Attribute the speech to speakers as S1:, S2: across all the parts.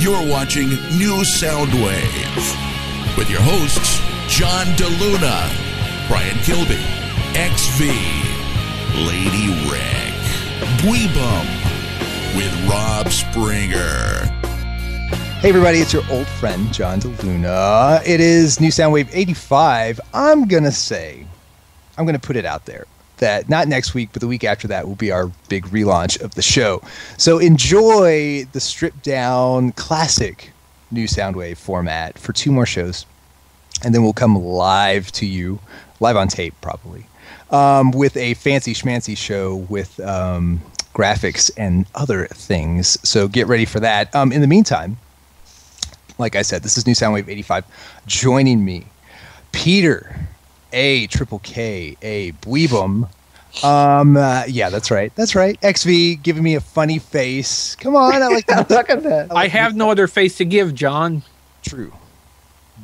S1: You're watching New Soundwave with your hosts, John DeLuna, Brian Kilby, XV, Lady Rick, Bweebum, with Rob Springer.
S2: Hey everybody, it's your old friend, John DeLuna. It is New Soundwave 85. I'm going to put it out there that not next week, but the week after that will be our big relaunch of the show. So enjoy the stripped down classic New Soundwave format for 2 more shows. And then we'll come live to you, live on tape probably, with a fancy schmancy show with graphics and other things. So get ready for that. In the meantime, like I said, this is New Soundwave 85. Joining me, Peter, Triple K, Bweebum. Yeah, that's right. XV giving me a funny face. Come on, I like that.
S3: Look at that.
S4: I have no other face to give, John.
S2: True.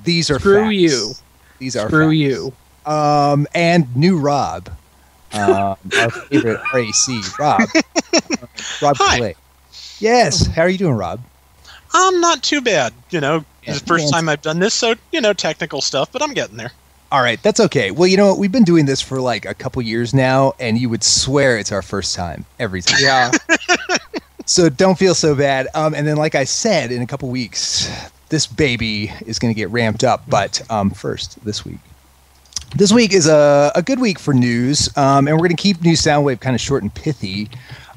S2: These are
S4: Screw
S2: facts.
S4: you.
S2: These are
S4: Screw
S2: facts.
S4: you.
S2: And new Rob, our favorite RAC, Rob. Rob
S3: Hi.
S2: Clay. Yes. How are you doing, Rob?
S3: I'm not too bad.
S2: Yeah,
S3: It's the first time I've done this, so, technical stuff, but I'm getting there.
S2: All right, that's okay. Well, you know what? We've been doing this for like a couple years now, and you would swear it's our first time every time.
S4: Yeah.
S2: So don't feel so bad. And then, like I said, in a couple weeks, this baby is going to get ramped up. But first, this week. This week is a good week for news, and we're going to keep New Soundwave kind of short and pithy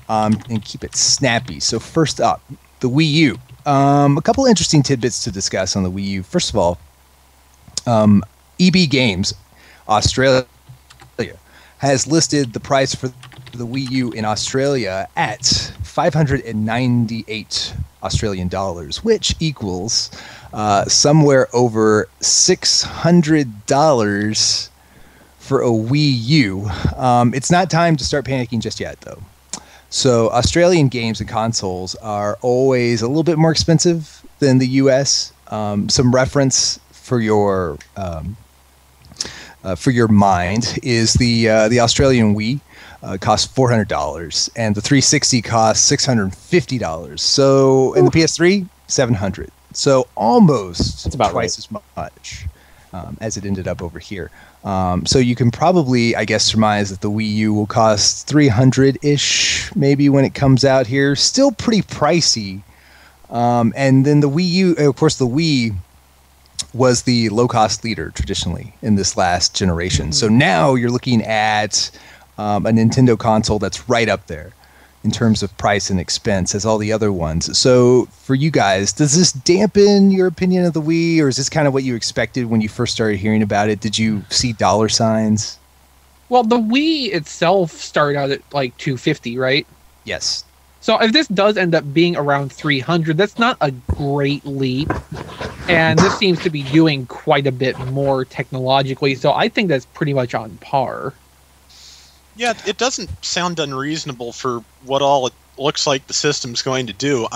S2: and keep it snappy. So first up, the Wii U. A couple interesting tidbits to discuss on the Wii U. First of all, EB Games Australia has listed the price for the Wii U in Australia at 598 Australian dollars, which equals somewhere over $600 for a Wii U. It's not time to start panicking just yet, though. So Australian games and consoles are always a little bit more expensive than the US. Some reference for your mind is the Australian Wii costs $400 and the 360 costs $650. So in the PS3, $700. So almost
S5: That's about
S2: twice as much as it ended up over here. So you can probably, I guess, surmise that the Wii U will cost $300-ish maybe when it comes out here. Still pretty pricey. And then the Wii U, of course, the Wii was the low-cost leader traditionally in this last generation. So now you're looking at a Nintendo console that's right up there in terms of price and expense as all the other ones. So for you guys, does this dampen your opinion of the Wii, or is this kind of what you expected when you first started hearing about it? Did you see dollar signs?
S4: Well, the Wii itself started out at like $250, right?
S2: Yes.
S4: So if this does end up being around $300, that's not a great leap. And this seems to be doing quite a bit more technologically, so I think that's pretty much on par.
S3: Yeah, it doesn't sound unreasonable for what all it looks like the system's going to do.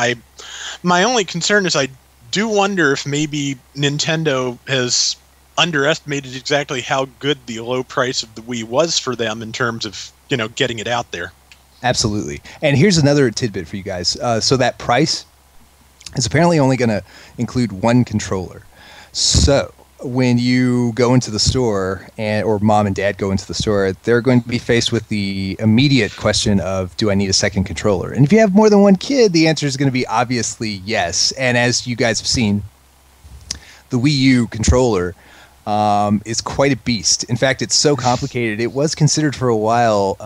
S3: My only concern is I do wonder if maybe Nintendo has underestimated exactly how good the low price of the Wii was for them in terms of, getting it out there.
S2: Absolutely. And here's another tidbit for you guys. So that price is apparently only going to include one controller. So when you go into the store, or mom and dad go into the store, they're going to be faced with the immediate question of, do I need a second controller? And if you have more than one kid, the answer is going to be obviously yes. And as you guys have seen, the Wii U controller is quite a beast. In fact, it's so complicated. It was considered for a while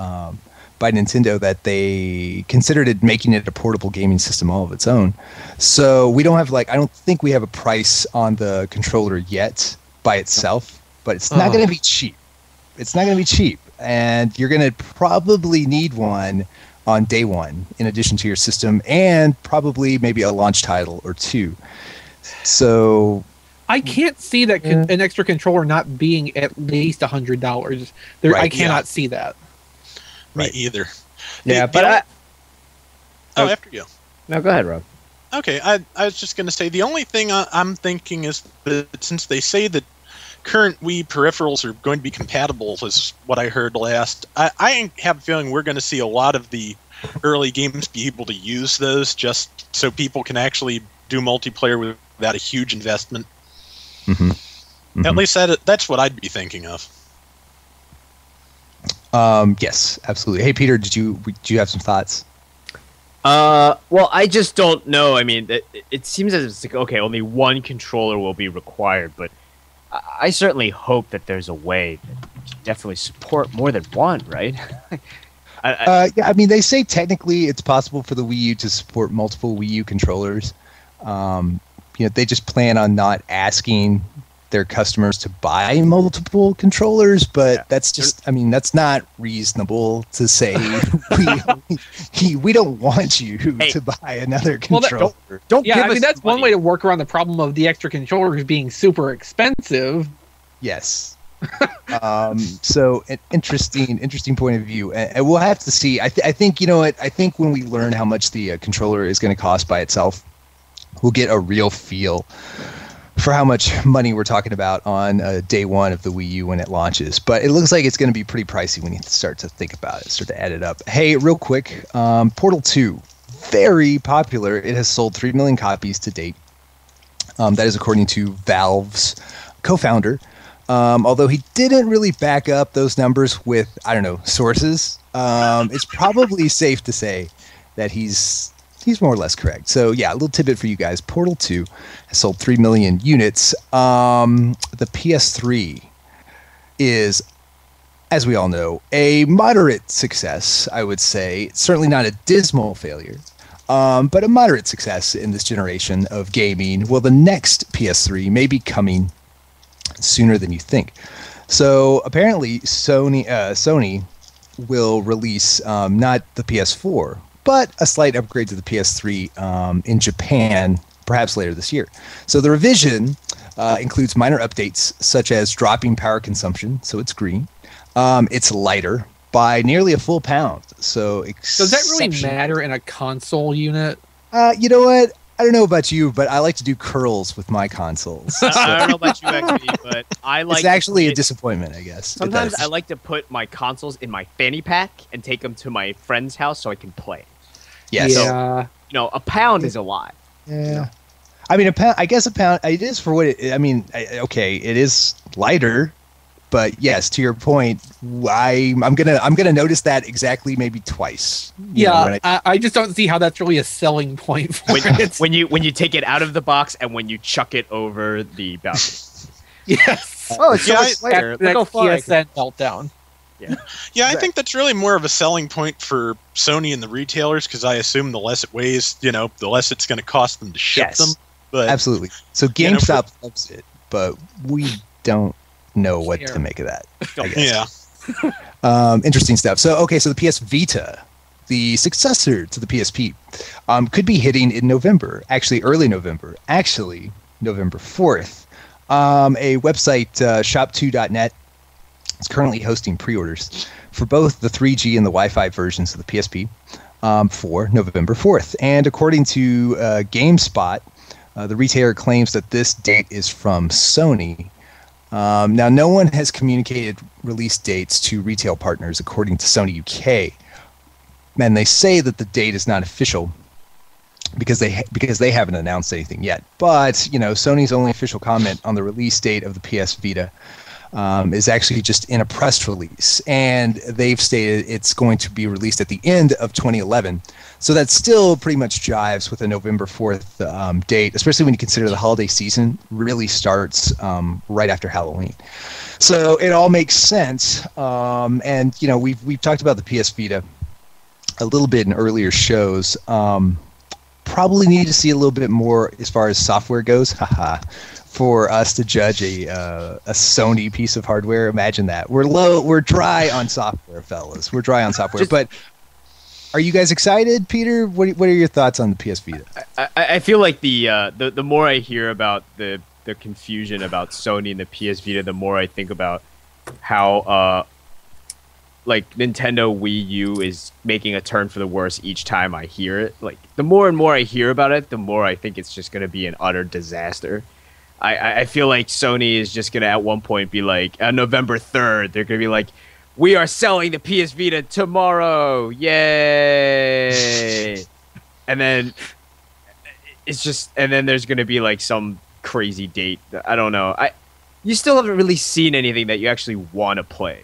S2: by Nintendo that they considered it making it a portable gaming system all of its own. So we don't have I don't think we have a price on the controller yet by itself, but it's not going to be cheap. It's not going to be cheap, and you're going to probably need one on day one in addition to your system, and probably maybe a launch title or two. So
S4: I can't see that an extra controller not being at least $100.
S2: Right,
S4: I cannot see that.
S3: Me either.
S5: Yeah, but
S3: after you.
S5: No, go ahead, Rob.
S3: Okay, I was just going to say, the only thing I'm thinking is that since they say that current Wii peripherals are going to be compatible, is what I heard last, I have a feeling we're going to see a lot of the early games be able to use those just so people can actually do multiplayer without a huge investment.
S2: Mm-hmm. Mm-hmm.
S3: At least that's what I'd be thinking of.
S2: Yes, absolutely. Hey, Peter, do you have some thoughts?
S5: Well, I just don't know. I mean, it seems as if it's like, okay, only one controller will be required, but I certainly hope that there's a way that you can definitely support more than one, right?
S2: Yeah, I mean, they say technically it's possible for the Wii U to support multiple Wii U controllers. They just plan on not asking their customers to buy multiple controllers, but that's just, I mean, that's not reasonable to say. we don't want you to buy another controller.
S4: That's one way to work around the problem of the extra controllers being super expensive.
S2: Yes. So an interesting point of view, and we'll have to see. I think I think when we learn how much the controller is going to cost by itself, we'll get a real feel for how much money we're talking about on day one of the Wii U when it launches. But it looks like it's going to be pretty pricey when you start to think about it, start to add it up. Hey, real quick, Portal 2, very popular. It has sold 3 million copies to date. That is according to Valve's co-founder. Although he didn't really back up those numbers with, sources. It's probably safe to say that he's more or less correct. So yeah, a little tidbit for you guys. Portal 2 has sold 3 million units. The PS3 is, as we all know, a moderate success, I would say. Certainly not a dismal failure, but a moderate success in this generation of gaming. Well, the next PS3 may be coming sooner than you think. So apparently Sony will release not the PS4, but a slight upgrade to the PS3 in Japan, perhaps later this year. So the revision includes minor updates such as dropping power consumption, so it's green. It's lighter by nearly a full pound. So
S4: does that really matter in a console unit?
S2: You know what? I don't know about you, but I like to do curls with my consoles. So.
S5: I don't know about you, actually, but I like.
S2: It's actually a disappointment, I guess.
S5: Sometimes I like to put my consoles in my fanny pack and take them to my friend's house so I can play.
S2: Yes.
S4: Yeah.
S5: So, a pound is a lot.
S2: Yeah. I mean, a pound. I guess a pound. It is for what it. I mean, okay, it is lighter, but yes, to your point, I'm gonna notice that exactly maybe twice.
S4: I just don't see how that's really a selling point for it.
S5: When you take it out of the box and when you chuck it over the balcony.
S4: Yes.
S5: It's so much lighter.
S4: That PSN meltdown.
S3: Yeah, I think that's really more of a selling point for Sony and the retailers, because I assume the less it weighs, the less it's going to cost them to ship them. But
S2: absolutely. So GameStop loves it, but we don't know what to make of that, I guess.
S3: Yeah.
S2: Interesting stuff. So the PS Vita, the successor to the PSP, could be hitting in November. Actually, early November. Actually, November 4th. A website, shop2.net, is currently hosting pre-orders for both the 3G and the Wi-Fi versions of the PSP for November 4th. And according to GameSpot, the retailer claims that this date is from Sony. Now, no one has communicated release dates to retail partners, according to Sony UK. And they say that the date is not official because they haven't announced anything yet. But, Sony's only official comment on the release date of the PS Vita is actually just in a press release, and they've stated it's going to be released at the end of 2011. So that still pretty much jives with a November 4th date, especially when you consider the holiday season really starts right after Halloween. So it all makes sense. And we've talked about the PS Vita a little bit in earlier shows. Probably need to see a little bit more as far as software goes. For us to judge a Sony piece of hardware. Imagine that. We're dry on software, fellas. We're dry on software. But are you guys excited, Peter? What are your thoughts on the PS Vita?
S5: I feel like the more I hear about the confusion about Sony and the PS Vita, the more I think about how like Nintendo Wii U is making a turn for the worse each time I hear it. Like the more and more I hear about it, the more I think it's just going to be an utter disaster. I feel like Sony is just going to at one point be like, on November 3rd, they're going to be like, we are selling the PS Vita tomorrow. Yay. And then it's just, and then there's going to be like some crazy date. I don't know. You still haven't really seen anything that you actually want to play,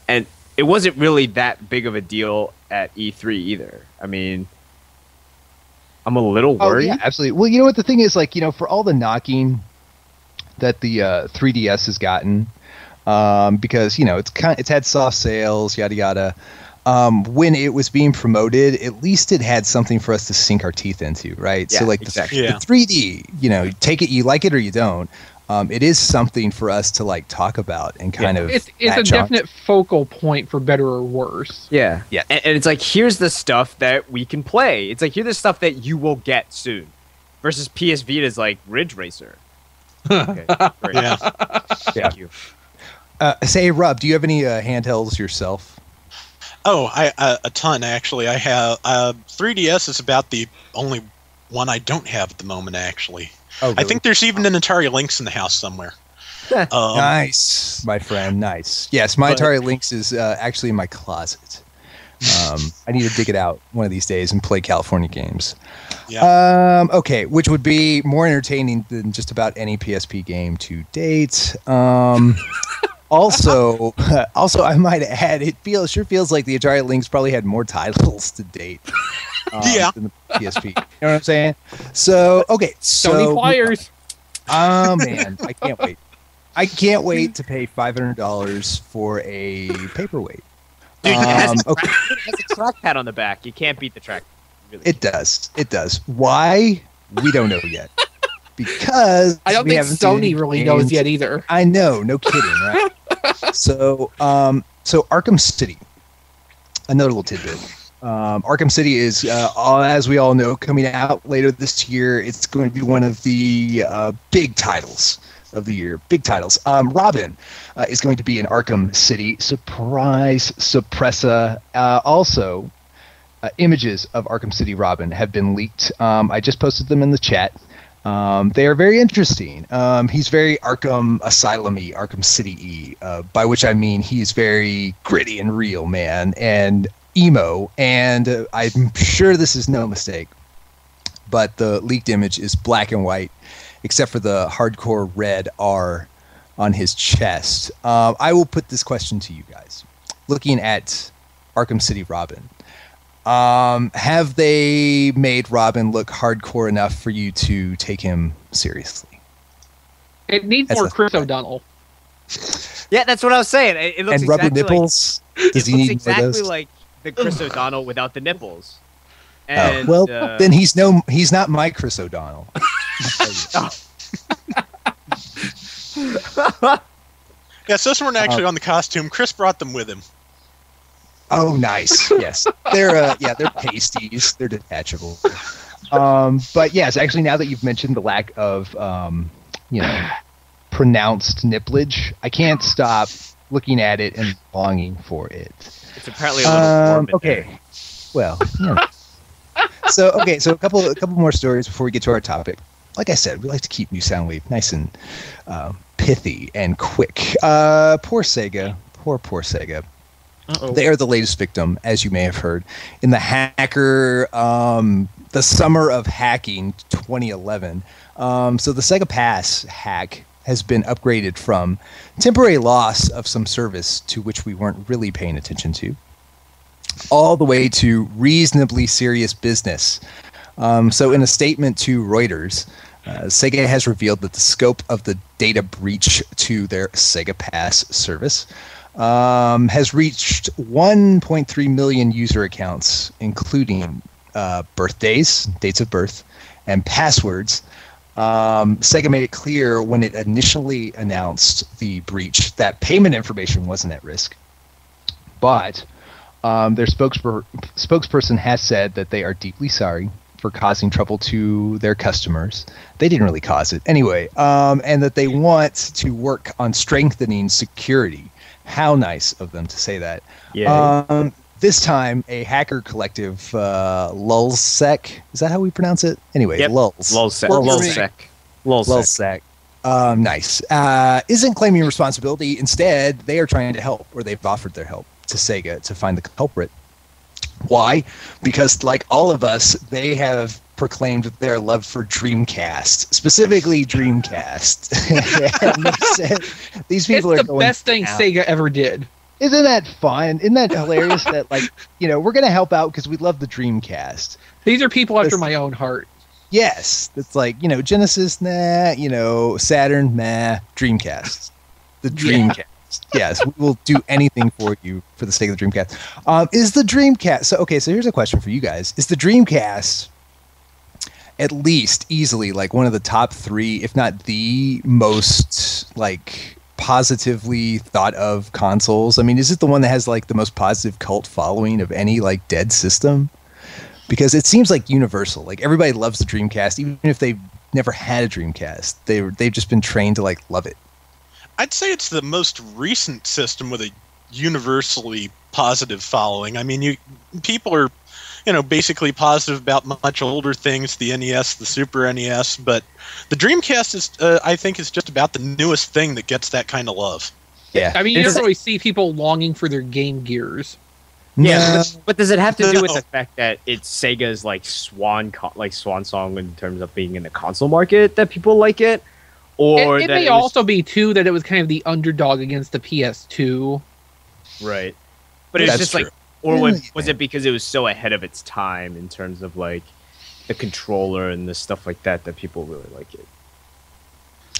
S5: and it wasn't really that big of a deal at E3 either. I mean, I'm a little worried.
S2: Oh, yeah, absolutely. Well, you know what the thing is, like, for all the knocking that the 3DS has gotten, because it's had soft sales, yada yada. When it was being promoted, at least it had something for us to sink our teeth into, right?
S5: Yeah,
S2: so like
S5: exactly.
S2: the 3D, take it, you like it or you don't. It is something for us to like talk about and kind of.
S4: It's a definite focal point for better or worse.
S5: Yeah,
S2: yeah,
S5: and it's like, here's the stuff that we can play. It's like, here's the stuff that you will get soon, versus PS Vita's like Ridge Racer. Okay, great.
S3: Yeah.
S5: Thank you.
S2: Say, Rob, do you have any handhelds yourself?
S3: Oh, a ton actually. I have 3DS is about the only one I don't have at the moment. Actually,
S2: Oh, really?
S3: I think there's even an Atari Lynx in the house somewhere.
S2: Nice, my friend. Nice. Yes, my Atari Lynx is actually in my closet. I need to dig it out one of these days and play California games.
S3: Yeah.
S2: Okay, which would be more entertaining than just about any PSP game to date. Also, I might add, it sure feels like the Atari Lynx probably had more titles to date than the PSP. You know what I'm saying? So, okay.
S4: Sony Flyers.
S2: Oh, man. I can't wait. I can't wait to pay $500 for a paperweight.
S5: Dude, it has a trackpad on the back. You can't beat the track. Really.
S2: It does. Why? We don't know yet. Because
S4: I don't think Sony really knows yet either.
S2: I know, no kidding, right? So Arkham City, another little tidbit. Arkham City is, as we all know, coming out later this year. It's going to be one of the big titles of the year. Big titles. Robin is going to be in Arkham City. Surprise, suppressa. Also, images of Arkham City Robin have been leaked. I just posted them in the chat. They are very interesting. He's very Arkham Asylum-y, Arkham City-y, by which I mean he's very gritty and real, man, and emo. And I'm sure this is no mistake, but the leaked image is black and white, except for the hardcore red R on his chest. I will put this question to you guys. Looking at Arkham City Robin, have they made Robin look hardcore enough for you to take him seriously?
S4: It needs more Chris O'Donnell.
S5: Yeah, that's what I was saying. It looks
S2: and rubber
S5: exactly
S2: nipples?
S5: Like,
S2: Does he
S5: it
S2: need
S5: looks
S2: more of
S5: exactly
S2: those?
S5: like the Chris O'Donnell without the nipples. And,
S2: then he's not my Chris O'Donnell.
S3: Yeah, so those weren't actually on the costume. Chris brought them with him.
S2: Oh, nice. Yes, they're pasties. They're detachable. But yes, actually, now that you've mentioned the lack of pronounced nipplage, I can't stop looking at it and longing for it.
S5: It's apparently a little warm in
S2: okay.
S5: there.
S2: Well, So a couple more stories before we get to our topic. Like I said, we like to keep New Soundwave nice and pithy and quick. Poor Sega. Poor Sega.
S5: Uh-oh.
S2: They are the latest victim, as you may have heard, in the the summer of hacking 2011. So the Sega Pass hack has been upgraded from temporary loss of some service to which we weren't really paying attention to, all the way to reasonably serious business. So in a statement to Reuters, Sega has revealed that the scope of the data breach to their Sega Pass service has reached 1.3 million user accounts, including birthdays, dates of birth, and passwords. Sega made it clear when it initially announced the breach that payment information wasn't at risk. But their spokesperson has said that they are deeply sorry for causing trouble to their customers. They didn't really cause it. Anyway, and that they want to work on strengthening security. How nice of them to say that.
S5: Yeah.
S2: This time, a hacker collective, Lulzsec, is that how we pronounce it? Anyway,
S5: Yep.
S2: Lulzsec. Nice. Isn't claiming responsibility. Instead, they are trying to help, or they've offered their help to Sega to find the culprit. Why? Because, like all of us, they have proclaimed their love for Dreamcast, specifically Dreamcast. And they said, these people
S4: it's
S2: are
S4: the
S2: going
S4: best thing
S2: down.
S4: Sega ever did.
S2: Isn't that fun? Isn't that hilarious that, like, we're going to help out because we love the Dreamcast.
S4: These are people after my own heart.
S2: Yes. It's like, Genesis, nah, Saturn, nah, Dreamcast. The Dreamcast. Yes, we will do anything for you for the sake of the Dreamcast. Is the Dreamcast... So here's a question for you guys. Is the Dreamcast at least easily, like, one of the top 3, if not the most, like, positively thought of consoles? I mean, is it the one that has, like, the most positive cult following of any, like, dead system? Because it seems like universal. Like, everybody loves the Dreamcast, even if they've never had a Dreamcast. They've just been trained to, like, love it.
S3: I'd say it's the most recent system with a universally positive following. I mean, people are, basically positive about much older things, the NES, the Super NES, but the Dreamcast is, I think, is just about the newest thing that gets that kind of love.
S2: Yeah.
S4: I mean, you don't really see people longing for their Game Gears.
S5: Yeah, but does it have to do with
S3: No.
S5: the fact that it's Sega's like swan song in terms of being in the console market that people like it? Or
S4: It
S5: that
S4: may
S5: it was,
S4: also be, too, that it was kind of the underdog against the PS2.
S5: right? But it was
S2: That's
S5: just
S2: true.
S5: like, or
S2: Yeah.
S5: was it because it was so ahead of its time in terms of like the controller and the stuff like that people really like it?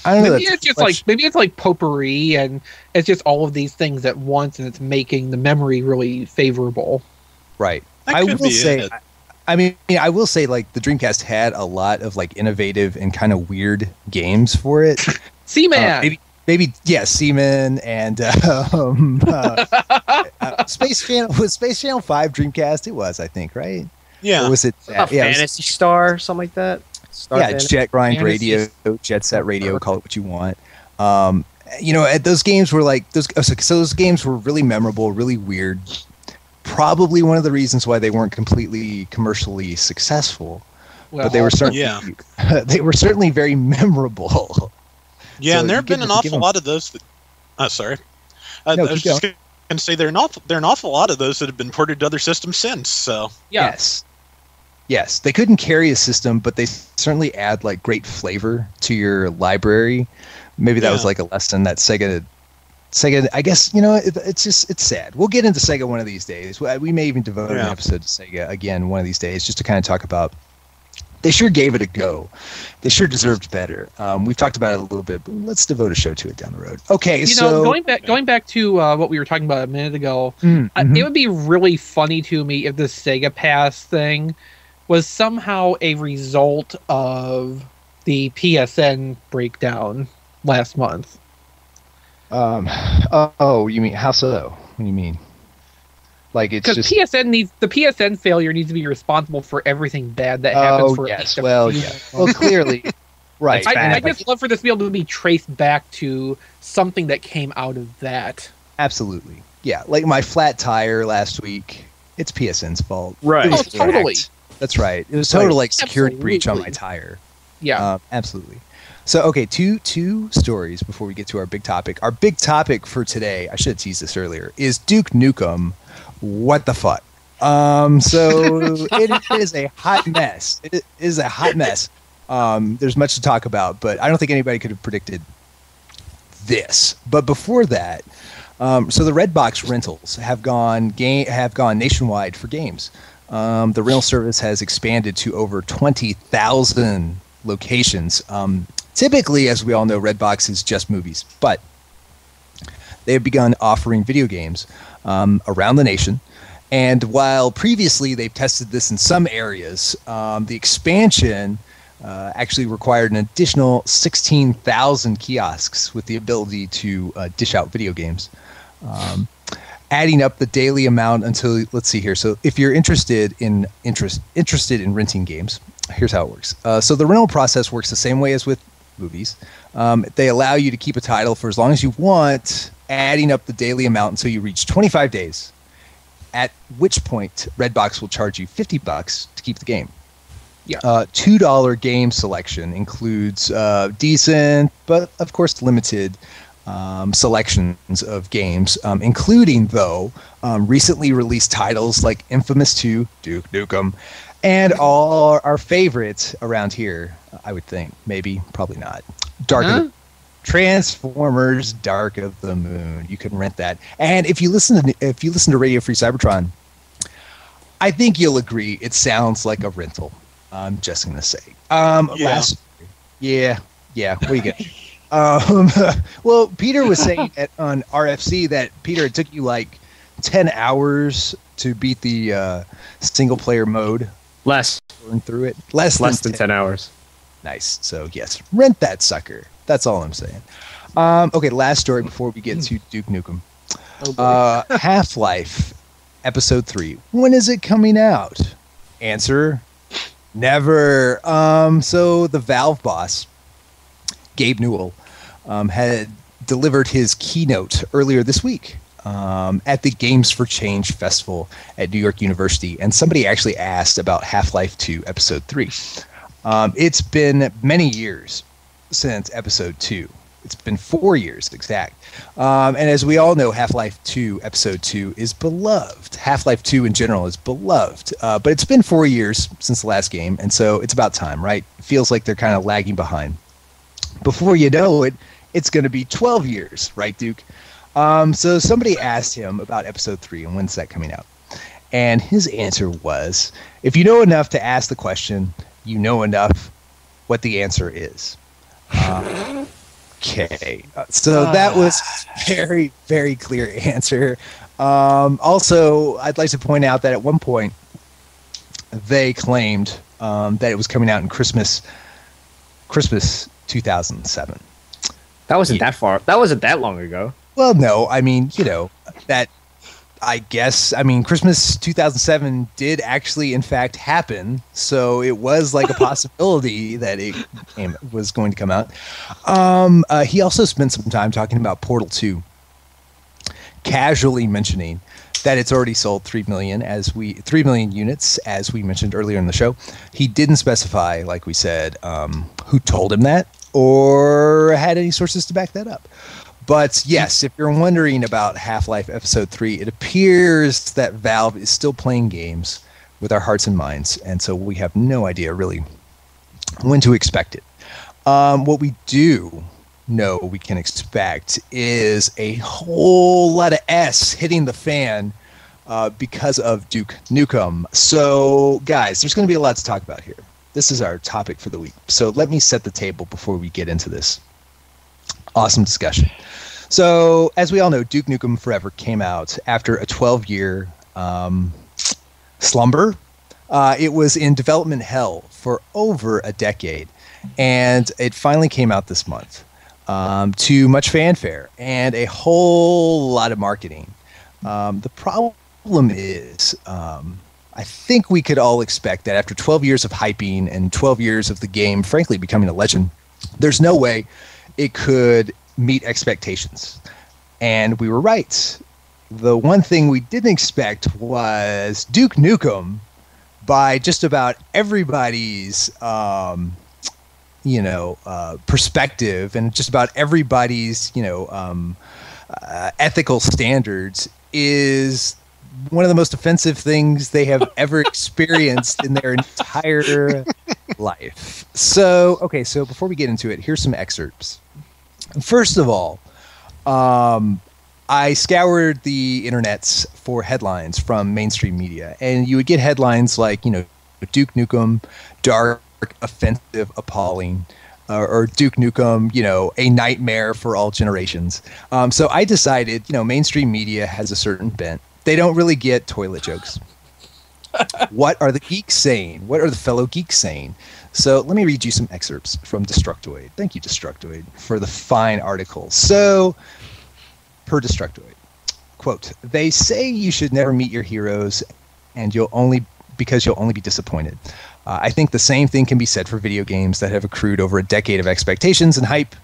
S2: I don't know.
S4: Maybe it's like potpourri, and it's just all of these things at once, and it's making the memory really favorable.
S2: Right.
S3: That
S2: I
S3: could
S2: will
S3: be
S2: say...
S3: it.
S2: I mean, I will say, like, the Dreamcast had a lot of, like, innovative and kind of weird games for it.
S4: Seaman!
S2: Maybe, Seaman and Space Channel. Was Space Channel 5 Dreamcast? It was, I think, right?
S3: Yeah.
S2: Or was it?
S5: Fantasy Star or something like that? Star
S2: It's Jet Grind
S4: Fantasy
S2: Radio, Jet Set Radio, call it what you want. Those games were like, those games were really memorable, really weird. Probably one of the reasons why they weren't completely commercially successful, but they were certainly they were certainly very memorable.
S3: Yeah,
S2: So
S3: and there
S2: you
S3: have been
S2: give
S3: an
S2: them-
S3: awful lot of those that... Oh, sorry. I
S2: No,
S3: was
S2: keep
S3: just going to say there are an awful lot of those that have been ported to other systems since, so...
S4: Yeah.
S2: Yes, they couldn't carry a system, but they certainly add, like, great flavor to your library. Maybe that was like a lesson that Sega, I guess, it's sad. We'll get into Sega one of these days. We may even devote an episode to Sega again one of these days, just to kind of talk about. They sure gave it a go. They sure deserved better. We've talked about it a little bit, but let's devote a show to it down the road. Okay,
S4: going back to what we were talking about a minute ago, it would be really funny to me if the Sega Pass thing was somehow a result of the PSN breakdown last month.
S2: You mean how so? What do you mean? Like, it's
S4: because
S2: just
S4: the PSN failure needs to be responsible for everything bad that happens. For
S2: yes,
S4: well,
S2: clearly, right.
S4: I just love for this to be able to be traced back to something that came out of that.
S2: Absolutely, yeah. Like my flat tire last week, it's PSN's fault.
S5: Right.
S2: It was
S4: Oh, totally.
S2: hacked. That's right. It was total like security
S4: Absolutely.
S2: breach on my tire.
S4: Yeah.
S2: Absolutely. So, okay, two stories before we get to our big topic. Our big topic for today, I should have teased this earlier, is Duke Nukem. What the fuck? So it is a hot mess. It is a hot mess. There's much to talk about, but I don't think anybody could have predicted this. But before that, so the Redbox rentals have gone nationwide for games. The rental service has expanded to over 20,000 locations. Typically, as we all know, Redbox is just movies, but they have begun offering video games around the nation. And while previously they've tested this in some areas, the expansion actually required an additional 16,000 kiosks with the ability to dish out video games. Adding up the daily amount until, let's see here. So if you're interested in renting games, here's how it works. So the rental process works the same way as with movies. They allow you to keep a title for as long as you want, adding up the daily amount until you reach 25 days, at which point Redbox will charge you $50 to keep the game.
S4: Yeah.
S2: $2 game selection includes decent, but of course limited selections of games, including, though, recently released titles like Infamous 2, Duke Nukem, and all our favorites around here, I would think. Maybe, probably not. Transformers Dark of the Moon. You can rent that. And if you listen to Radio Free Cybertron, I think you'll agree it sounds like a rental. I'm just going to say. What do you get? Well, Peter was saying on RFC that, Peter, it took you like 10 hours to beat the single player mode.
S5: Less.
S2: Going through it. Less
S5: than 10 hours.
S2: Nice. So, yes, rent that sucker. That's all I'm saying. Okay, last story before we get to Duke Nukem. Half-Life Episode 3. When is it coming out? Answer, never. So the Valve boss, Gabe Newell, had delivered his keynote earlier this week at the Games for Change Festival at New York University, and somebody actually asked about Half-Life 2 Episode 3. It's been many years since Episode 2. It's been 4 years exact. And as we all know, Half-Life 2 Episode 2 is beloved. Half-Life 2 in general is beloved. But it's been 4 years since the last game, and so it's about time, right? It feels like they're kind of lagging behind. Before you know it, it's going to be 12 years, right, Duke? So somebody asked him about Episode 3 and when's that coming out. And his answer was, if you know enough to ask the question, you know enough what the answer is. Okay. So that was very, very clear answer. Also, I'd like to point out that at one point, they claimed that it was coming out in Christmas 2007.
S5: That wasn't that far. That wasn't that long ago.
S2: Well, no. I mean, that... I guess, Christmas 2007 did actually, in fact, happen. So it was like a possibility that it was going to come out. He also spent some time talking about Portal 2, casually mentioning that it's already sold 3 million units, as we mentioned earlier in the show. He didn't specify, like we said, who told him that or had any sources to back that up. But yes, if you're wondering about Half-Life Episode 3, it appears that Valve is still playing games with our hearts and minds, and so we have no idea really when to expect it. What we do know we can expect is a whole lot of S hitting the fan because of Duke Nukem. So, guys, there's going to be a lot to talk about here. This is our topic for the week. So let me set the table before we get into this awesome discussion. So, as we all know, Duke Nukem Forever came out after a 12-year slumber. It was in development hell for over a decade, and it finally came out this month to much fanfare and a whole lot of marketing. The problem is, I think we could all expect that after 12 years of hyping and 12 years of the game, frankly, becoming a legend, there's no way it could meet expectations. And we were right. The one thing we didn't expect was Duke Nukem, by just about everybody's perspective and just about everybody's ethical standards, is one of the most offensive things they have ever experienced in their entire life. So before we get into it, here's some excerpts. First of all, I scoured the internets for headlines from mainstream media, and you would get headlines like, Duke Nukem, dark, offensive, appalling, or Duke Nukem, a nightmare for all generations. So I decided, mainstream media has a certain bent. They don't really get toilet jokes. What are the geeks saying? What are the fellow geeks saying? So let me read you some excerpts from Destructoid. Thank you, Destructoid, for the fine article. So, per Destructoid, quote, "They say you should never meet your heroes, and you'll only be disappointed. I think the same thing can be said for video games that have accrued over a decade of expectations and hype.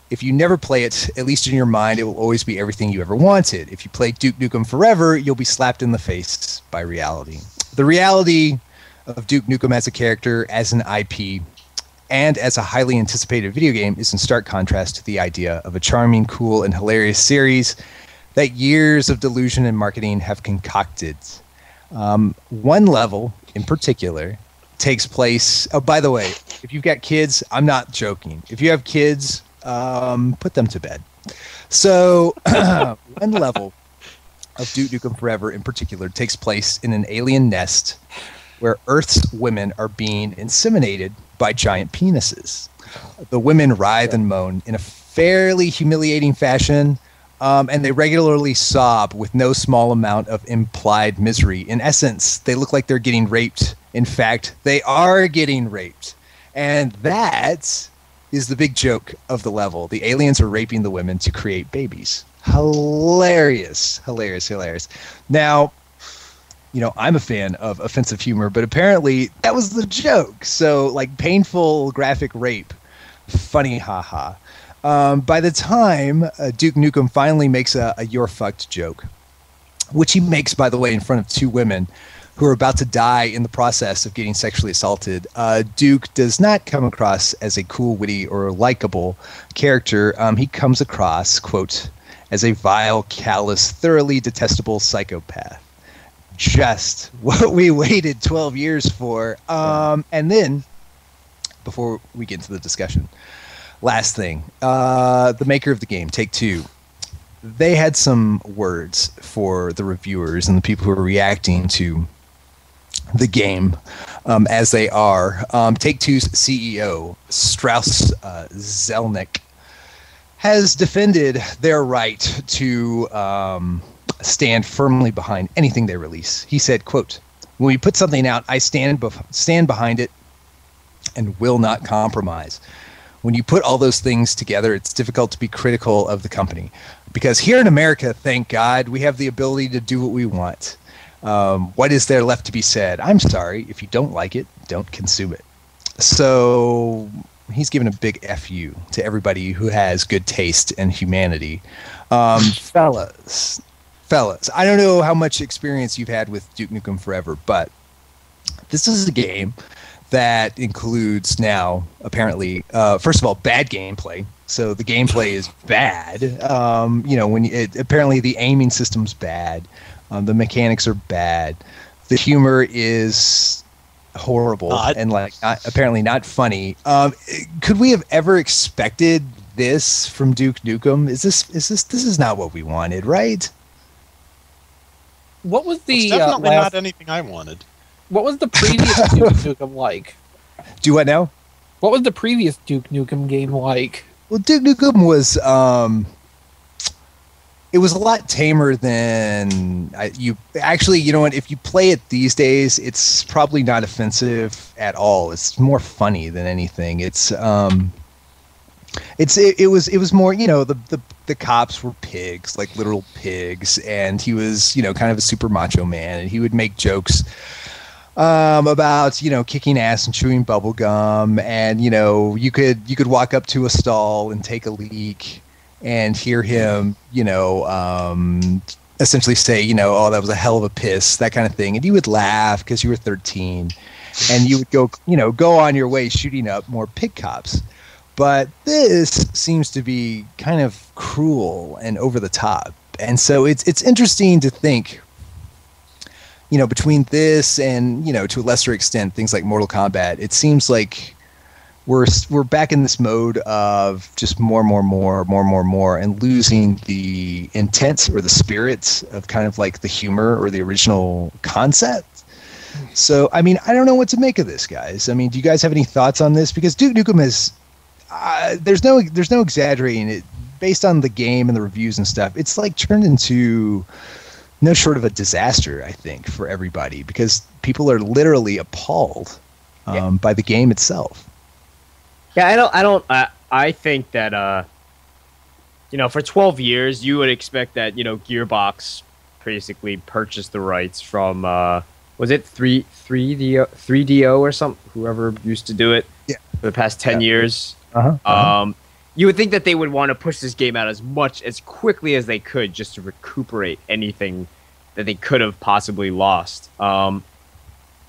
S2: If you never play it, at least in your mind, it will always be everything you ever wanted. If you play Duke Nukem Forever, you'll be slapped in the face by reality. The reality of Duke Nukem as a character, as an IP, and as a highly anticipated video game is in stark contrast to the idea of a charming, cool, and hilarious series that years of delusion and marketing have concocted. One level in particular takes place. Oh, by the way, if you've got kids, I'm not joking. If you have kids, put them to bed. So, one level of Duke Nukem Forever in particular takes place in an alien nest where Earth's women are being inseminated by giant penises. The women writhe and moan in a fairly humiliating fashion, and they regularly sob with no small amount of implied misery. In essence, they look like they're getting raped. In fact, they are getting raped. And that is the big joke of the level. The aliens are raping the women to create babies. Hilarious. Hilarious, hilarious. Now, I'm a fan of offensive humor, but apparently that was the joke. So, like, painful graphic rape. Funny, haha. By the time Duke Nukem finally makes a "you're fucked" joke, which he makes, by the way, in front of two women who are about to die in the process of getting sexually assaulted, Duke does not come across as a cool, witty, or likable character. He comes across, quote, as a vile, callous, thoroughly detestable psychopath. Just what we waited 12 years for. And then, before we get into the discussion, last thing, the maker of the game, Take-Two, they had some words for the reviewers and the people who are reacting to the game as they are. Take-Two's CEO, Strauss Zelnick, has defended their right to stand firmly behind anything they release. He said, quote, "When we put something out, I stand behind it and will not compromise. When you put all those things together, it's difficult to be critical of the company. Because here in America, thank God, we have the ability to do what we want. What is there left to be said? I'm sorry. If you don't like it, don't consume it." So he's given a big FU to everybody who has good taste and humanity. Fellas, I don't know how much experience you've had with Duke Nukem Forever, but this is a game that includes now, apparently, first of all, bad gameplay. So the gameplay is bad. Apparently the aiming system's bad. The mechanics are bad. The humor is horrible and apparently not funny. Could we have ever expected this from Duke Nukem? This is not what we wanted, right?
S4: What was the
S3: it's definitely not anything I wanted.
S4: What was the previous Duke Nukem like?
S2: Do what now?
S4: What was the previous Duke Nukem game like?
S2: Well, Duke Nukem was it was a lot tamer than you know what, if you play it these days, it's probably not offensive at all. It's more funny than anything. It was more, the cops were pigs, like literal pigs, and he was, kind of a super macho man, and he would make jokes about, kicking ass and chewing bubble gum, and you could walk up to a stall and take a leak and hear him, essentially say, oh, that was a hell of a piss, that kind of thing, and you would laugh because you were 13, and you would go on your way shooting up more pig cops. But this seems to be kind of cruel and over the top. And so it's interesting to think, between this and, to a lesser extent, things like Mortal Kombat, it seems like we're back in this mode of just more, and losing the intent or the spirit of kind of like the humor or the original concept. So, I mean, I don't know what to make of this, guys. I mean, do you guys have any thoughts on this? Because Duke Nukem is... there's no exaggerating it. Based on the game and the reviews and stuff, it's like turned into no short of a disaster, I think, for everybody, because people are literally appalled by the game itself.
S5: Yeah, I think that for 12 years you would expect that Gearbox basically purchased the rights from was it 3DO or something, whoever used to do it for the past 10 years. You would think that they would want to push this game out as quickly as they could, just to recuperate anything that they could have possibly lost. And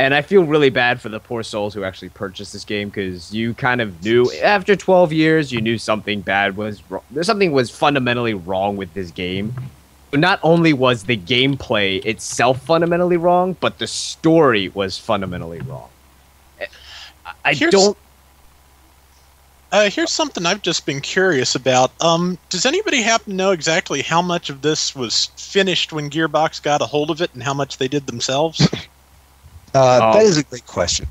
S5: And I feel really bad for the poor souls who actually purchased this game, because you kind of knew after 12 years, you knew something bad was wrong. Something was fundamentally wrong with this game. Not only was the gameplay itself fundamentally wrong, but the story was fundamentally wrong.
S3: Here's something I've just been curious about. Does anybody happen to know exactly how much of this was finished when Gearbox got a hold of it, and how much they did themselves?
S2: That is a great question.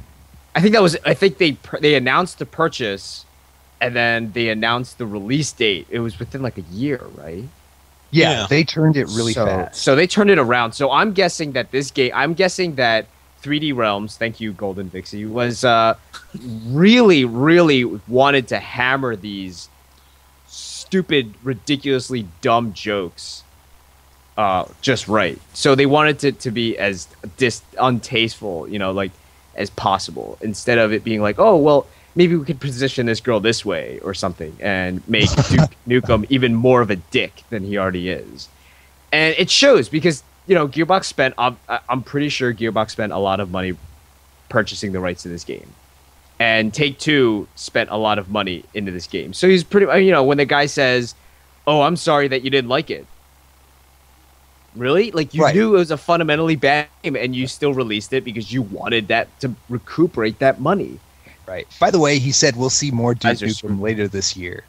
S5: I think they announced the purchase, and then they announced the release date. It was within like a year, right?
S2: Yeah, they turned it really fast.
S5: So they turned it around. So I'm guessing that 3D Realms, thank you, Golden Vixie, was really, really wanted to hammer these stupid, ridiculously dumb jokes just right. So they wanted it to be as untasteful, like as possible, instead of it being like, oh, well, maybe we could position this girl this way or something and make Duke Nukem even more of a dick than he already is. And it shows because, Gearbox spent, I'm pretty sure Gearbox spent a lot of money purchasing the rights to this game. And Take-Two spent a lot of money into this game. So he's pretty, when the guy says, oh, I'm sorry that you didn't like it. Really? Like, you knew it was a fundamentally bad game and you still released it because you wanted that to recuperate that money.
S2: Right. By the way, he said we'll see more Duke Nukem later this year.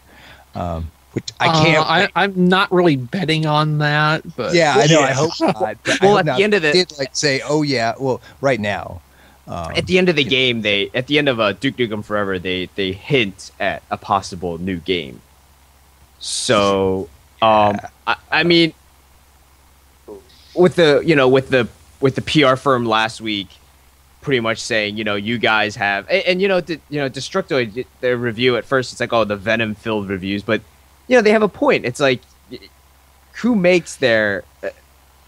S2: Which I can't.
S4: I'm not really betting on that, but
S2: yeah, I know. I hope not.
S5: Well, at the end of
S2: did say, oh yeah. Well, right now.
S5: At the end of the game, at the end of Duke Nukem Forever, they hint at a possible new game. So, I mean, with the PR firm last week, pretty much saying, you guys have, and Destructoid, their review at first, it's like, oh, the venom-filled reviews, but they have a point. It's like, who makes their,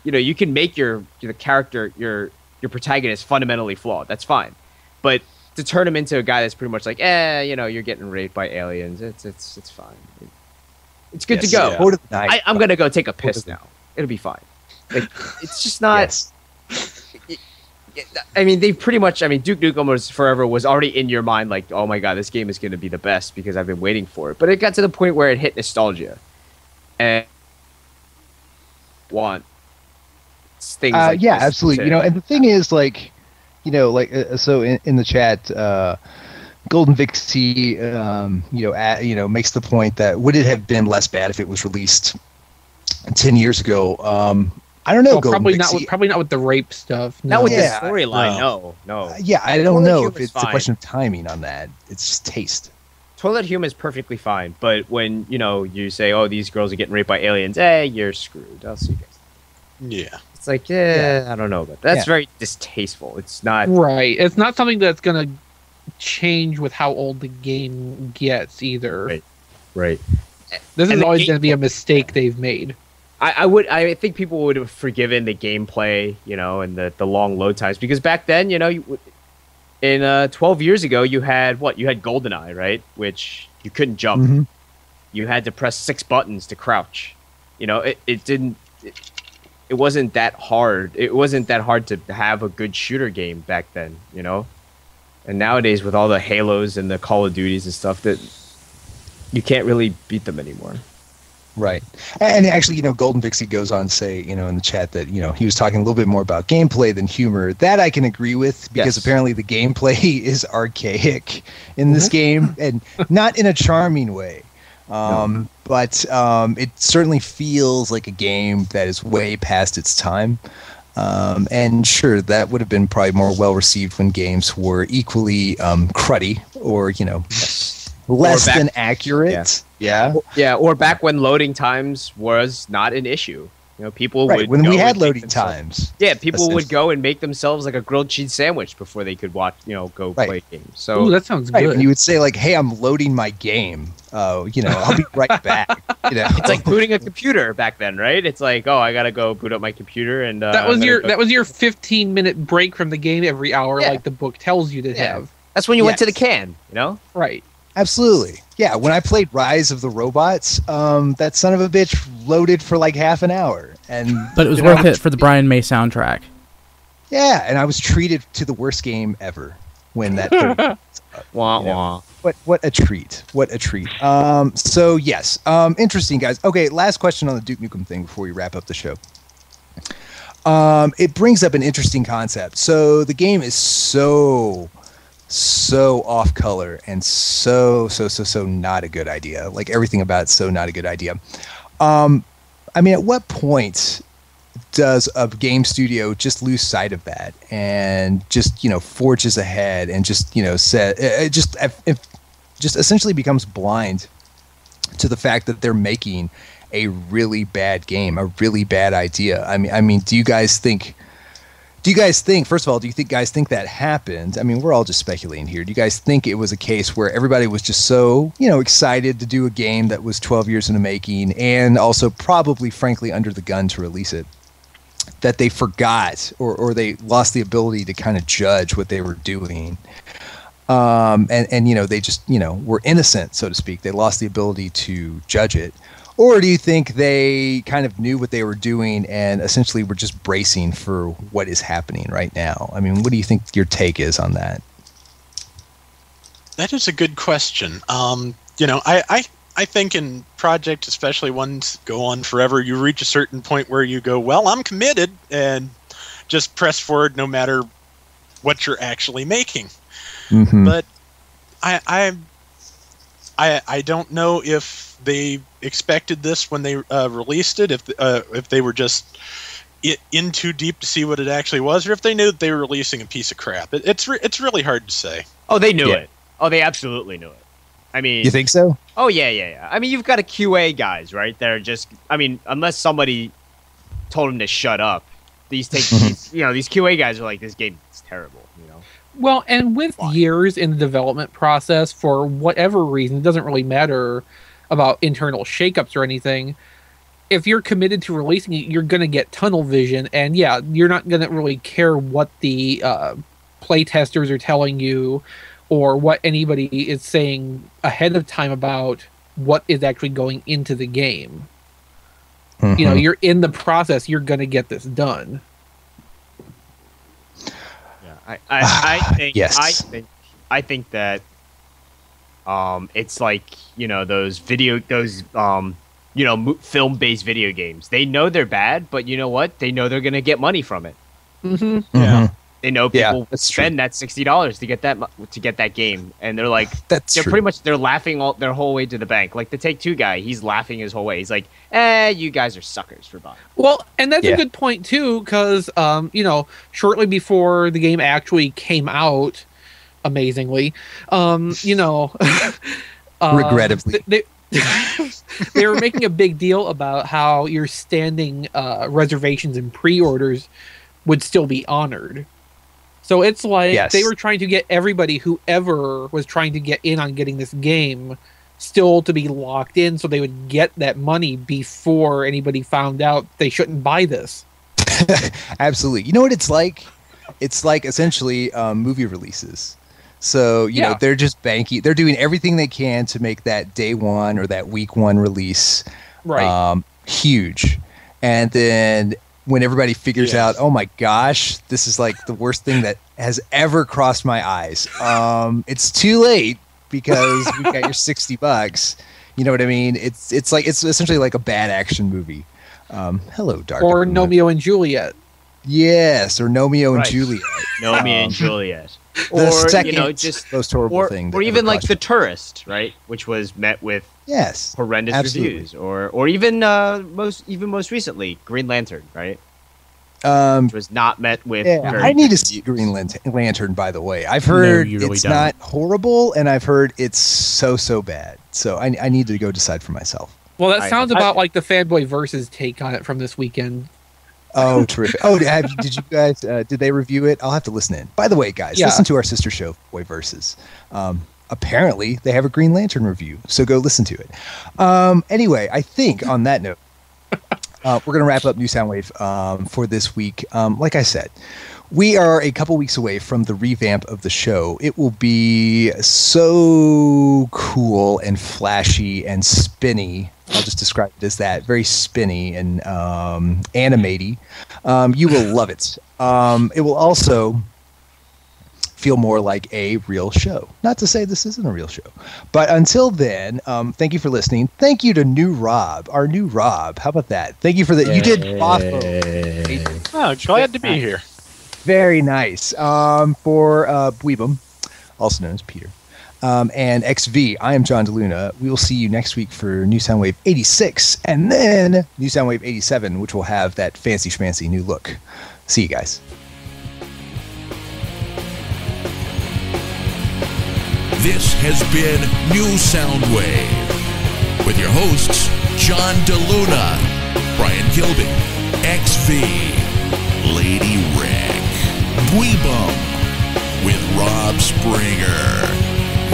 S5: you can make your character, your protagonist fundamentally flawed. That's fine, but to turn him into a guy that's pretty much like, you're getting raped by aliens, it's fine. It's good to go. Yeah. I'm gonna go take a piss now. It'll be fine. Like, it's just not. Yes. I mean, Duke Nukem Forever was already in your mind, like, oh my god, this game is going to be the best because I've been waiting for it. But it got to the point where it hit nostalgia, and want things.
S2: Yeah, absolutely. And the thing is, so in the chat, Golden Vixie, makes the point that would it have been less bad if it was released 10 years ago? I don't know.
S4: Probably not with the rape stuff. No.
S5: Not with the storyline. No.
S2: Yeah, I don't know if it's a question of timing on that. It's just taste.
S5: Toilet Humor is perfectly fine, but when you say, "Oh, these girls are getting raped by aliens," you're screwed. I'll see you guys.
S3: Yeah,
S5: it's like, I don't know, but that's very distasteful. It's not
S4: right. It's not something that's gonna change with how old the game gets either.
S5: Right.
S4: This is always going to be a mistake they've made.
S5: I think people would have forgiven the gameplay, and the long load times, because back then, in 12 years ago, you had GoldenEye, right? Which you couldn't jump. Mm-hmm. You had to press 6 buttons to crouch. It wasn't that hard. It wasn't that hard to have a good shooter game back then, And nowadays, with all the Halos and the Call of Duties and stuff, that you can't really beat them anymore.
S2: Right. And actually, Golden Vixie goes on to say, in the chat that, he was talking a little bit more about gameplay than humor. That I can agree with, because apparently the gameplay is archaic in this game, and not in a charming way. But it certainly feels like a game that is way past its time. And sure, that would have been probably more well-received when games were equally cruddy or, less than accurate.
S5: Yeah, or back when loading times was not an issue. People would
S2: when we had loading times.
S5: Yeah, people would go and make themselves like a grilled cheese sandwich before they could watch, play games. So
S4: that sounds good.
S2: And you would say like, "Hey, I'm loading my game. I'll be right back."
S5: It's like booting a computer back then, right? It's like, "Oh, I gotta go boot up my computer," and
S4: that was your 15-minute break from the game every hour, like the book tells you to have.
S5: That's when you went to the can,
S4: Right.
S2: Absolutely. Yeah, when I played Rise of the Robots, that son of a bitch loaded for like half an hour. But
S6: it was worth it for the Brian May soundtrack.
S2: Yeah, and I was treated to the worst game ever when that.
S5: Wah, wah.
S2: What a treat! What a treat! So yes, interesting, guys. Okay, last question on the Duke Nukem thing before we wrap up the show. It brings up an interesting concept. So the game is so off color and so not a good idea. Like everything about it's so not a good idea. I mean, at what point does a game studio just lose sight of that and just forges ahead and just just essentially becomes blind to the fact that they're making a really bad game, a really bad idea? I mean, do you guys think? First of all, do you think guys think that happened? I mean, we're all just speculating here. Do you guys think it was a case where everybody was just so excited to do a game that was 12 years in the making, and also probably, frankly, under the gun to release it, that they forgot or they lost the ability to kind of judge what they were doing? And they just were innocent, so to speak. They lost the ability to judge it. Or do you think they kind of knew what they were doing and essentially were just bracing for what is happening right now? I mean, what do you think your take is on that?
S3: That is a good question. I think in projects, especially ones go on forever, you reach a certain point where you go, well, I'm committed, and just press forward no matter what you're actually making. Mm-hmm. But I don't know if they expected this when they released it, if they were just in too deep to see what it actually was, or if they knew that they were releasing a piece of crap. It's really hard to say.
S5: Oh, they knew it. Oh, they absolutely knew it. I mean,
S2: you think so?
S5: Oh, yeah. I mean, you've got a QA guys, right? They're just, I mean, unless somebody told them to shut up, these QA guys are like, this game is terrible,
S4: Well, and with years in the development process, for whatever reason, it doesn't really matter about internal shakeups or anything. If you're committed to releasing it, you're going to get tunnel vision, and yeah, you're not going to really care what the playtesters are telling you or what anybody is saying ahead of time about what is actually going into the game. Mm-hmm. You're in the process, you're going to get this done.
S5: I think
S2: yes.
S5: I think that it's like those film-based video games. They know they're bad, but you know what? They know they're gonna get money from it.
S4: Mm-hmm.
S5: Yeah, they know people spend
S2: true.
S5: that $60 to get that game, and they're like,
S2: they're
S5: pretty much they're laughing their whole way to the bank. Like the Take-Two guy, he's laughing his whole way. He's like, you guys are suckers for buying.
S4: Well, and that's a good point too, because shortly before the game actually came out, amazingly,
S2: regrettably,
S4: they were making a big deal about how your standing reservations and pre-orders would still be honored. So it's like they were trying to get everybody, whoever was trying to get in on getting this game, still to be locked in, so they would get that money before anybody found out they shouldn't buy this.
S2: Absolutely. You know what it's like? It's like essentially movie releases. So, they're just banking. They're doing everything they can to make that day one or that week one release huge. And then when everybody figures out, oh my gosh, this is like the worst thing that has ever crossed my eyes. It's too late because we've got your $60. You know what I mean? It's essentially like a bad action movie. Hello, Dark.
S4: Or Romeo and Juliet.
S2: Yes, or Romeo and Juliet.
S5: Romeo and Juliet.
S2: Or
S5: second, just
S2: most horrible thing.
S5: Or even like The Tourist, right? Which was met with horrendous reviews. Or even most recently, Green Lantern, right? Which was not met with.
S2: I need to see Green Lantern. By the way, I've heard it's not horrible, and I've heard it's so bad. So I need to go decide for myself.
S4: Well, that sounds about like the Fanboy Versus take on it from this weekend.
S2: Oh, terrific! Oh, did you guys? Did they review it? I'll have to listen in. By the way, guys, listen to our sister show, Boy Versus. Apparently, they have a Green Lantern review, so go listen to it. Anyway, I think on that note, we're going to wrap up New Soundwave for this week. Like I said, we are a couple weeks away from the revamp of the show. It will be so cool and flashy and spinny. I'll just describe it as that. Very spinny and animaty. You will love it. It will also feel more like a real show. Not to say this isn't a real show. But until then, thank you for listening. Thank you to New Rob, our new Rob. How about that? Thank you for that. You did awesome.
S3: Oh, glad to be here.
S2: Very nice. For Weebum, also known as Peter, and XV, I am John DeLuna. We will see you next week for New Soundwave 86, and then New Soundwave 87, which will have that fancy schmancy new look. See you guys.
S1: This has been New Soundwave with your hosts, John DeLuna, Brian Kilby, XV, Lady Rick, Dweebum, with Rob Springer.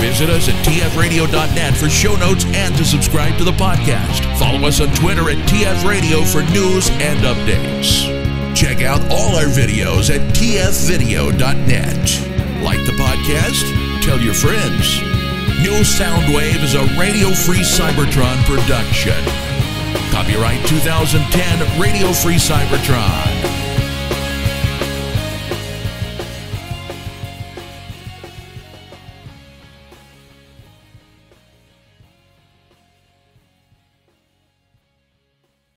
S1: Visit us at tfradio.net for show notes and to subscribe to the podcast. Follow us on Twitter at tfradio for news and updates. Check out all our videos at tfvideo.net. Like the podcast? Tell your friends. New Soundwave is a radio-free Cybertron production. Copyright 2010 Radio Free Cybertron.